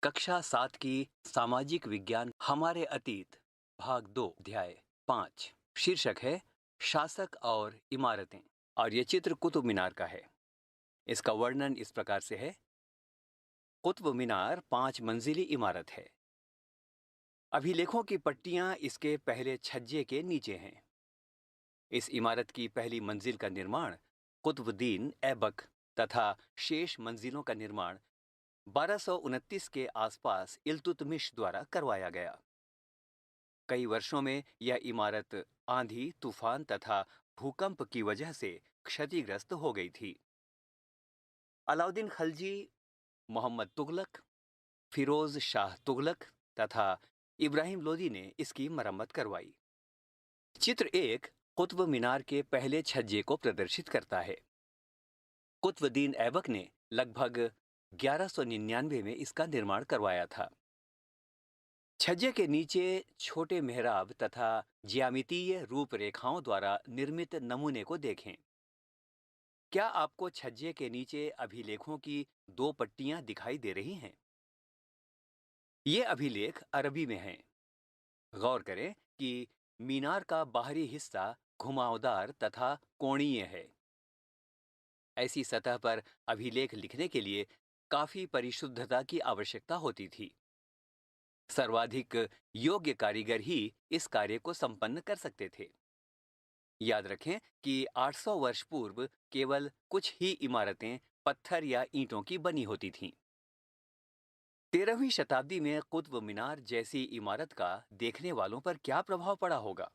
कक्षा 7 की सामाजिक विज्ञान हमारे अतीत भाग 2 अध्याय 5 शीर्षक है शासक और इमारतें। और ये चित्र कुतुब मीनार का है। इसका वर्णन इस प्रकार से है। कुतुब मीनार 5 मंजिली इमारत है। अभिलेखों की पट्टियां इसके पहले छज्जे के नीचे हैं। इस इमारत की पहली मंजिल का निर्माण कुतुबुद्दीन ऐबक तथा शेष मंजिलों का निर्माण 1229 के आसपास इल्तुतमिश द्वारा करवाया गया। कई वर्षों में यह इमारत आंधी, तूफान तथा भूकंप की वजह से क्षतिग्रस्त हो गई थी। अलाउद्दीन खलजी, मोहम्मद तुगलक, फिरोज शाह तुगलक तथा इब्राहिम लोदी ने इसकी मरम्मत करवाई। चित्र 1 कुतुब मीनार के पहले छज्जे को प्रदर्शित करता है। कुतुबुद्दीन ऐबक ने लगभग 1199 में इसका निर्माण करवाया था। छज्जे के नीचे छोटे मेहराब तथा ज्यामितीय रूपरेखाओं द्वारा निर्मित नमूने को देखें। क्या आपको छज्जे के नीचे अभिलेखों की 2 पट्टियां दिखाई दे रही हैं? ये अभिलेख अरबी में हैं। गौर करें कि मीनार का बाहरी हिस्सा घुमावदार तथा कोणीय है। ऐसी सतह पर अभिलेख लिखने के लिए काफी परिशुद्धता की आवश्यकता होती थी। सर्वाधिक योग्य कारीगर ही इस कार्य को संपन्न कर सकते थे। याद रखें कि 800 वर्ष पूर्व केवल कुछ ही इमारतें पत्थर या ईंटों की बनी होती थीं। 13वीं शताब्दी में कुतुब मीनार जैसी इमारत का देखने वालों पर क्या प्रभाव पड़ा होगा?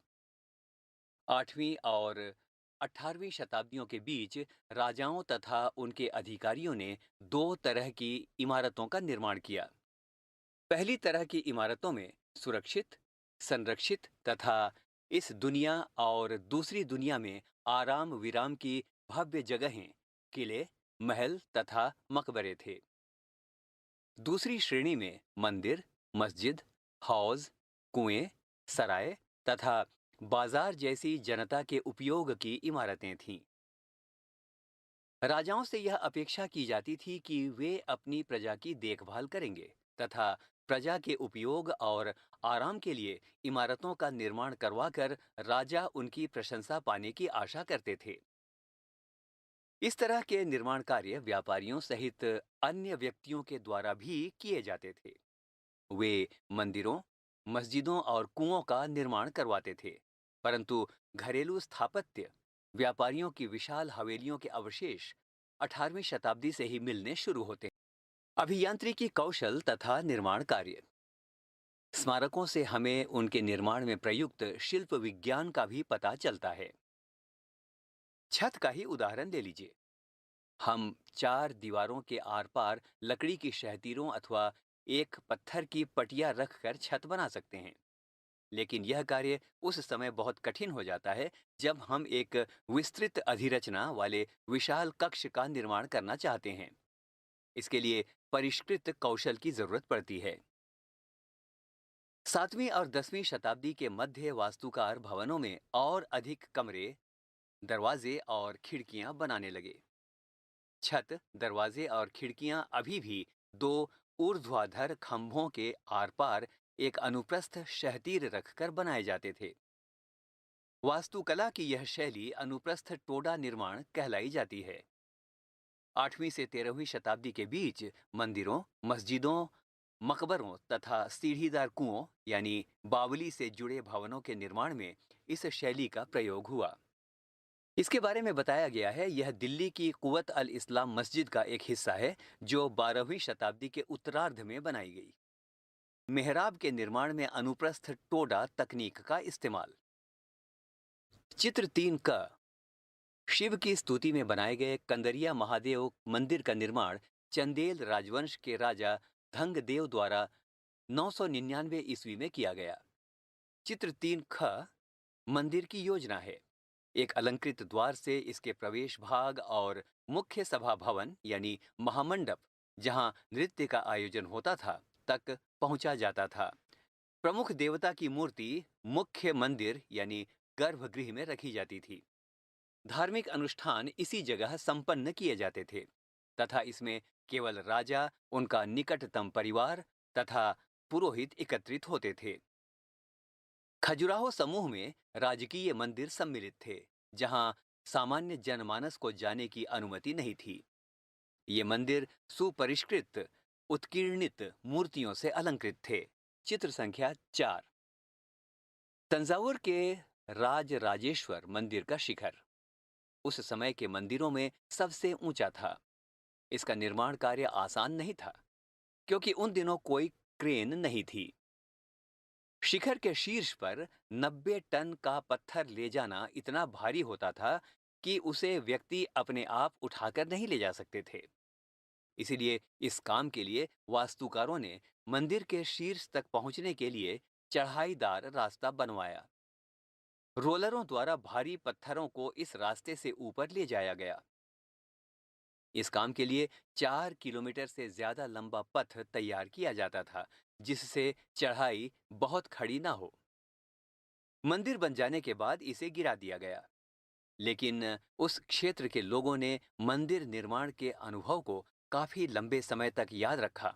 8वीं और 18वीं शताब्दियों के बीच राजाओं तथा उनके अधिकारियों ने 2 तरह की इमारतों का निर्माण किया। पहली तरह की इमारतों में सुरक्षित, संरक्षित तथा इस दुनिया और दूसरी दुनिया में आराम विराम की भव्य जगहें, किले, महल तथा मकबरे थे। दूसरी श्रेणी में मंदिर, मस्जिद, हौज, कुएं, सराय तथा बाजार जैसी जनता के उपयोग की इमारतें थीं। राजाओं से यह अपेक्षा की जाती थी कि वे अपनी प्रजा की देखभाल करेंगे तथा प्रजा के उपयोग और आराम के लिए इमारतों का निर्माण करवाकर राजा उनकी प्रशंसा पाने की आशा करते थे। इस तरह के निर्माण कार्य व्यापारियों सहित अन्य व्यक्तियों के द्वारा भी किए जाते थे। वे मंदिरों, मस्जिदों और कुओं का निर्माण करवाते थे, परंतु घरेलू स्थापत्य, व्यापारियों की विशाल हवेलियों के अवशेष 18वीं शताब्दी से ही मिलने शुरू होते हैं। अभियांत्रिकी कौशल तथा निर्माण कार्य। स्मारकों से हमें उनके निर्माण में प्रयुक्त शिल्प विज्ञान का भी पता चलता है। छत का ही उदाहरण ले लीजिए। हम 4 दीवारों के आर पार लकड़ी की शहतीरों अथवा एक पत्थर की पटिया रखकर छत बना सकते हैं, लेकिन यह कार्य उस समय बहुत कठिन हो जाता है जब हम एक विस्तृत अधिरचना वाले विशाल कक्ष का निर्माण करना चाहते हैं। इसके लिए परिष्कृत कौशल की जरूरत पड़ती है। 7वीं और 10वीं शताब्दी के मध्य वास्तुकार भवनों में और अधिक कमरे, दरवाजे और खिड़कियां बनाने लगे। छत, दरवाजे और खिड़कियां अभी भी 2 ऊर्ध्वाधर खंभों के आर पार एक अनुप्रस्थ शहतीर रखकर बनाए जाते थे। वास्तुकला की यह शैली अनुप्रस्थ टोडा निर्माण कहलाई जाती है। 8वीं से 13वीं शताब्दी के बीच मंदिरों, मस्जिदों, मकबरों तथा सीढ़ीदार कुओं यानी बावली से जुड़े भवनों के निर्माण में इस शैली का प्रयोग हुआ। इसके बारे में बताया गया है, यह दिल्ली की कुव्वत अल इस्लाम मस्जिद का एक हिस्सा है जो 12वीं शताब्दी के उत्तरार्ध में बनाई गई। मेहराब के निर्माण में अनुप्रस्थ टोडा तकनीक का इस्तेमाल। चित्र 3 का शिव की स्तुति में बनाए गए कंदरिया महादेव मंदिर का निर्माण चंदेल राजवंश के राजा धंगदेव द्वारा 999 ईस्वी में किया गया। चित्र 3 ख मंदिर की योजना है। एक अलंकृत द्वार से इसके प्रवेश भाग और मुख्य सभा भवन यानी महामंडप, जहां नृत्य का आयोजन होता था, तक पहुंचा जाता था। प्रमुख देवता की मूर्ति मुख्य मंदिर यानी गर्भगृह में रखी जाती थी। धार्मिक अनुष्ठान इसी जगह संपन्न किए जाते थे तथा इसमें केवल राजा, उनका निकटतम परिवार तथा पुरोहित एकत्रित होते थे। खजुराहो समूह में राजकीय मंदिर सम्मिलित थे, जहां सामान्य जनमानस को जाने की अनुमति नहीं थी। ये मंदिर सुपरिष्कृत उत्कीर्णित मूर्तियों से अलंकृत थे। चित्र संख्या 4। तंजावुर के राजराजेश्वर मंदिर का शिखर उस समय के मंदिरों में सबसे ऊंचा था। इसका निर्माण कार्य आसान नहीं था, क्योंकि उन दिनों कोई क्रेन नहीं थी। शिखर के शीर्ष पर 90 टन का पत्थर ले जाना इतना भारी होता था कि उसे व्यक्ति अपने आप उठाकर नहीं ले जा सकते थे। इसीलिए इस काम के लिए वास्तुकारों ने मंदिर के शीर्ष तक पहुंचने के लिए चढ़ाईदार रास्ता बनवाया। रोलरों द्वारा भारी पत्थरों को इस रास्ते से ऊपर ले जाया गया। इस काम के लिए 4 किलोमीटर से ज्यादा लंबा पथ तैयार किया जाता था, जिससे चढ़ाई बहुत खड़ी ना हो। मंदिर बन जाने के बाद इसे गिरा दिया गया, लेकिन उस क्षेत्र के लोगों ने मंदिर निर्माण के अनुभव को काफी लंबे समय तक याद रखा।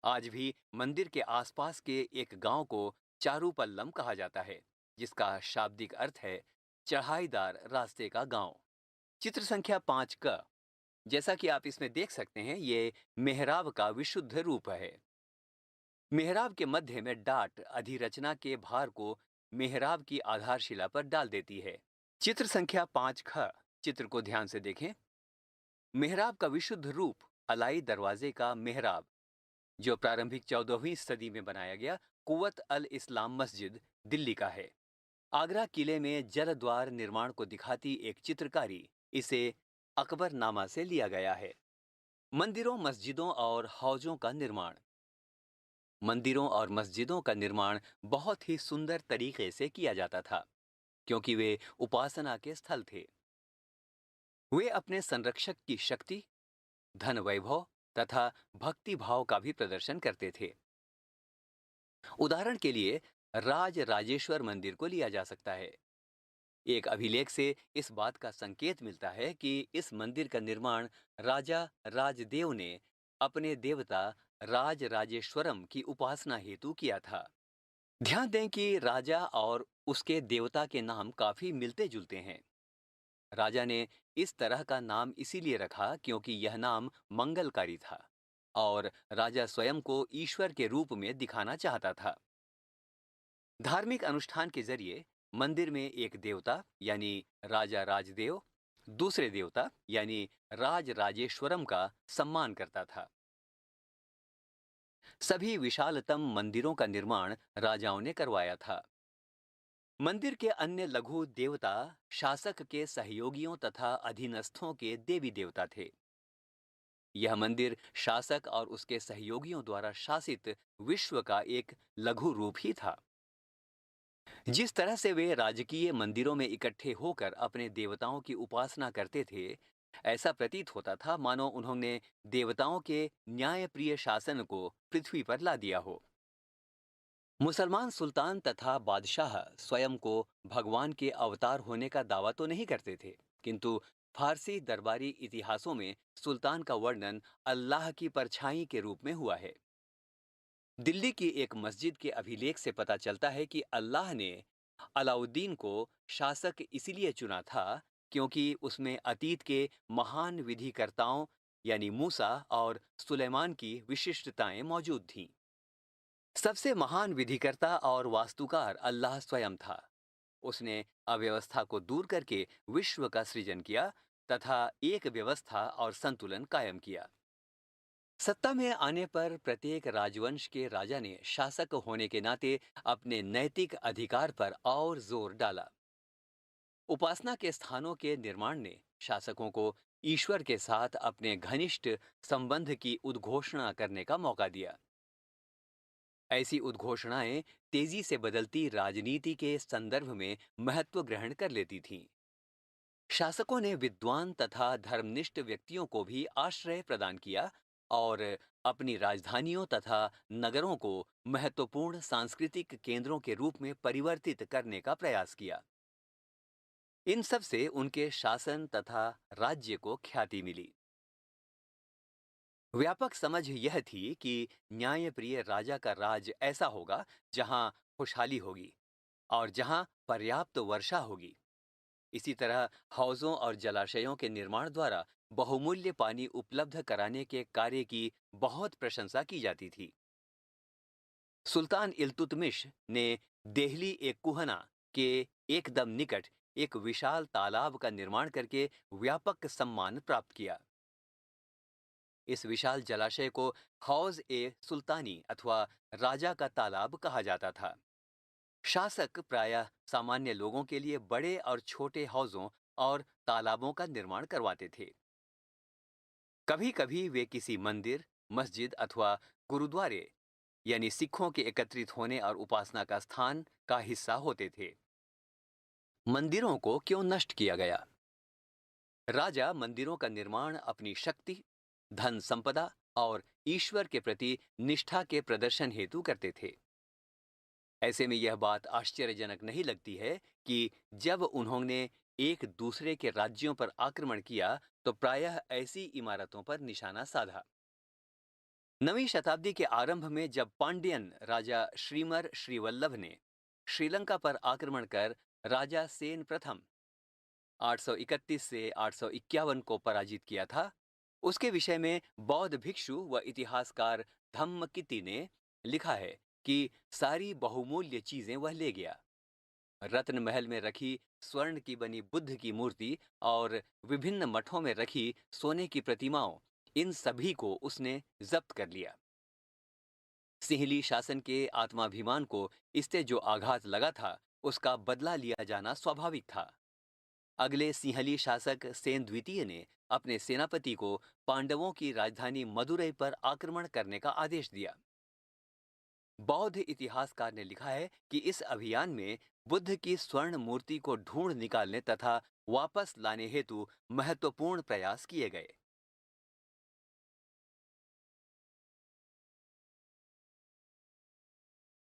आज भी मंदिर के आसपास के एक गांव को चारूपल्लम कहा जाता है, जिसका शाब्दिक अर्थ है चढ़ाईदार रास्ते का गांव। चित्र संख्या 5 का, जैसा कि आप इसमें देख सकते हैं, ये मेहराब का विशुद्ध रूप है। मेहराब के मध्य में डाट अधिरचना के भार को मेहराब की आधारशिला पर डाल देती है। चित्र संख्या 5 ख, चित्र को ध्यान से देखें। मेहराब का विशुद्ध रूप अलाई दरवाजे का मेहराब, जो प्रारंभिक 14वीं सदी में बनाया गया कुव्वत अल इस्लाम मस्जिद, दिल्ली का है। आगरा किले में जल द्वार निर्माण को दिखाती एक चित्रकारी इसे अकबरनामा से लिया गया है। मंदिरों, मस्जिदों और हौजों का निर्माण। मंदिरों और मस्जिदों का निर्माण बहुत ही सुंदर तरीके से किया जाता था, क्योंकि वे उपासना के स्थल थे। वे अपने संरक्षक की शक्ति, धन वैभव तथा भक्ति भाव का भी प्रदर्शन करते थे। उदाहरण के लिए राज राजेश्वर मंदिर को लिया जा सकता है। एक अभिलेख से इस बात का संकेत मिलता है कि इस मंदिर का निर्माण राजा राजदेव ने अपने देवता राज राजेश्वरम की उपासना हेतु किया था। ध्यान दें कि राजा और उसके देवता के नाम काफी मिलते जुलते हैं। राजा ने इस तरह का नाम इसीलिए रखा क्योंकि यह नाम मंगलकारी था और राजा स्वयं को ईश्वर के रूप में दिखाना चाहता था। धार्मिक अनुष्ठान के जरिए मंदिर में एक देवता यानी राजा राजदेव दूसरे देवता यानी राज राजेश्वरम का सम्मान करता था। सभी विशालतम मंदिरों का निर्माण राजाओं ने करवाया था। मंदिर के अन्य लघु देवता शासक के सहयोगियों तथा अधीनस्थों के देवी देवता थे। यह मंदिर शासक और उसके सहयोगियों द्वारा शासित विश्व का एक लघु रूप ही था। जिस तरह से वे राजकीय मंदिरों में इकट्ठे होकर अपने देवताओं की उपासना करते थे, ऐसा प्रतीत होता था मानो उन्होंने देवताओं के न्यायप्रिय शासन को पृथ्वी पर ला दिया हो। मुसलमान सुल्तान तथा बादशाह स्वयं को भगवान के अवतार होने का दावा तो नहीं करते थे, किंतु फारसी दरबारी इतिहासों में सुल्तान का वर्णन अल्लाह की परछाई के रूप में हुआ है। दिल्ली की एक मस्जिद के अभिलेख से पता चलता है कि अल्लाह ने अलाउद्दीन को शासक इसलिए चुना था क्योंकि उसमें अतीत के महान विधिकर्ताओं यानी मूसा और सुलेमान की विशिष्टताएं मौजूद थीं। सबसे महान विधिकर्ता और वास्तुकार अल्लाह स्वयं था। उसने अव्यवस्था को दूर करके विश्व का सृजन किया तथा एक व्यवस्था और संतुलन कायम किया। सत्ता में आने पर प्रत्येक राजवंश के राजा ने शासक होने के नाते अपने नैतिक अधिकार पर और जोर डाला। उपासना के स्थानों के निर्माण ने शासकों को ईश्वर के साथ अपने घनिष्ठ संबंध की उद्घोषणा करने का मौका दिया। ऐसी उद्घोषणाएं तेजी से बदलती राजनीति के संदर्भ में महत्व ग्रहण कर लेती थीं। शासकों ने विद्वान तथा धर्मनिष्ठ व्यक्तियों को भी आश्रय प्रदान किया और अपनी राजधानियों तथा नगरों को महत्वपूर्ण सांस्कृतिक केंद्रों के रूप में परिवर्तित करने का प्रयास किया। इन सब से उनके शासन तथा राज्य को ख्याति मिली। व्यापक समझ यह थी कि न्यायप्रिय राजा का राज ऐसा होगा जहां खुशहाली होगी और जहां पर्याप्त वर्षा होगी। इसी तरह हौजों और जलाशयों के निर्माण द्वारा बहुमूल्य पानी उपलब्ध कराने के कार्य की बहुत प्रशंसा की जाती थी। सुल्तान इल्तुतमिश ने देहली एक कुहना के एकदम निकट एक विशाल तालाब का निर्माण करके व्यापक सम्मान प्राप्त किया। इस विशाल जलाशय को हौज ए सुल्तानी अथवा राजा का तालाब कहा जाता था। शासक प्रायः सामान्य लोगों के लिए बड़े और छोटे हौजों और तालाबों का निर्माण करवाते थे। कभी कभी वे किसी मंदिर, मस्जिद अथवा गुरुद्वारे यानी सिखों के एकत्रित होने और उपासना का स्थान का हिस्सा होते थे। मंदिरों को क्यों नष्ट किया गया? राजा मंदिरों का निर्माण अपनी शक्ति, धन संपदा और ईश्वर के प्रति निष्ठा के प्रदर्शन हेतु करते थे। ऐसे में यह बात आश्चर्यजनक नहीं लगती है कि जब उन्होंने एक दूसरे के राज्यों पर आक्रमण किया तो प्रायः ऐसी इमारतों पर निशाना साधा। 9वीं शताब्दी के आरंभ में जब पांड्यन राजा श्रीमर श्रीवल्लभ ने श्रीलंका पर आक्रमण कर राजा सेन प्रथम 831 से 851 को पराजित किया था, उसके विषय में बौद्ध भिक्षु व इतिहासकार धम्मकिति ने लिखा है कि सारी बहुमूल्य चीजें वह ले गया। रत्न महल में रखी स्वर्ण की बनी बुद्ध की मूर्ति और विभिन्न मठों में रखी सोने की प्रतिमाओं, इन सभी को उसने जब्त कर लिया। सिंहली शासन के आत्माभिमान को इससे जो आघात लगा था, उसका बदला लिया जाना स्वाभाविक था। अगले सिंहली शासक सेन द्वितीय ने अपने सेनापति को पांडवों की राजधानी मदुरै पर आक्रमण करने का आदेश दिया। बौद्ध इतिहासकार ने लिखा है कि इस अभियान में बुद्ध की स्वर्ण मूर्ति को ढूंढ निकालने तथा वापस लाने हेतु महत्वपूर्ण प्रयास किए गए।